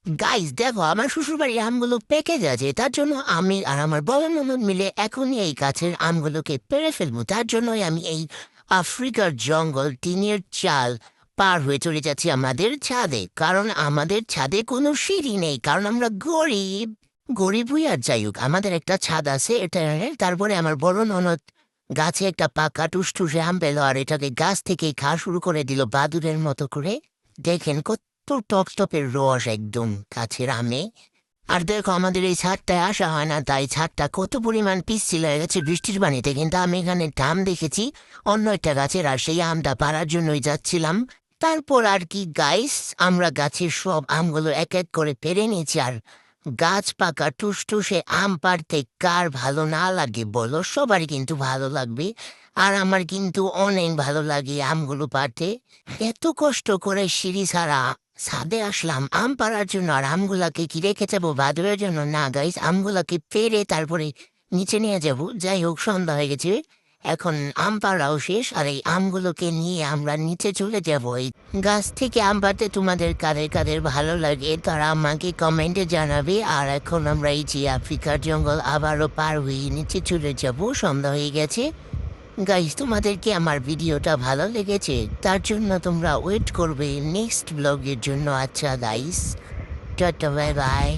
Guys দেখো, আমার শ্বশুরবাড়ির আমগুলো পেকে যাচ্ছে, তার জন্য আমি আর আমার বড় ননদ মিলে এখনই এই গাছের আমগুলোকে পেড়ে ফেলবো। তার জন্যই আমি এই আফ্রিকার জঙ্গল টিনের চাল পার হয়ে চলে যাচ্ছি আমাদের ছাদে, কারণ আমাদের ছাদে কোনো সিঁড়ি নেই, কারণ আমরা গরিব। গরিব হই আর যাই হোক, আমাদের একটা ছাদ আছে এটা। তারপরে আমার বড় ননদ গাছে একটা পাকা টুসটুসে আম পেলো আর এটাকে গাছ থেকে খাওয়া শুরু করে দিল বাদুরের মতো করে। দেখেন কত টপ টপের রস একদম গাছের আমে। আর দেখো, আমাদের এই ছাদটায় আসা হয় না, তাই ছাদটা কত পরিমাণ পিচ্ছিল হয়ে গেছে বৃষ্টির পানিতে। কিন্তু আমি এখানে আম দেখেছি অন্য একটা গাছের, আর সেই আমটা পাড়ার জন্যই যাচ্ছিলাম। তারপর আর কি গাইস, আমরা গাছের সব আমগুলো এক এক করে পেরে নিয়েছি। আর গাছ পাকা টুসটুসে আম পাড়তে কার ভালো না লাগে বলো? সবারই কিন্তু ভালো লাগবে। আর আমার কিন্তু অনেক ভালো লাগে আমগুলো পাড়তে। এত কষ্ট করে সিঁড়ি ছাড়া ছাদে আসলাম আম পাড়ার জন্য, আর আমগুলাকে কি রেখে যাবো বাদুরের জন্য? না গাইস, আমগুলাকে পেরে তারপরে নিচে নিয়ে যাব। যাই হোক, সন্ধ্যা হয়ে গেছে, এখন আম পাড়াও শেষ, আর এই আমগুলোকে নিয়ে আমরা নিচে চলে যাব। এই গাছ থেকে আম পাড়তে তোমাদের কাদের কাদের ভালো লাগে তারা আমাকে কমেন্টে জানাবে। আর এখন আমরা এই যে আফ্রিকার জঙ্গল আবারও পার হয়ে নিচে চলে যাব, সন্ধ্যা হয়ে গেছে। গাইস, তোমাদেরকে আমার ভিডিওটা ভালো লেগেছে, তার জন্য তোমরা ওয়েট করবে নেক্সট ব্লগের জন্য। আচ্ছা গাইস, টাটা, বাই বাই।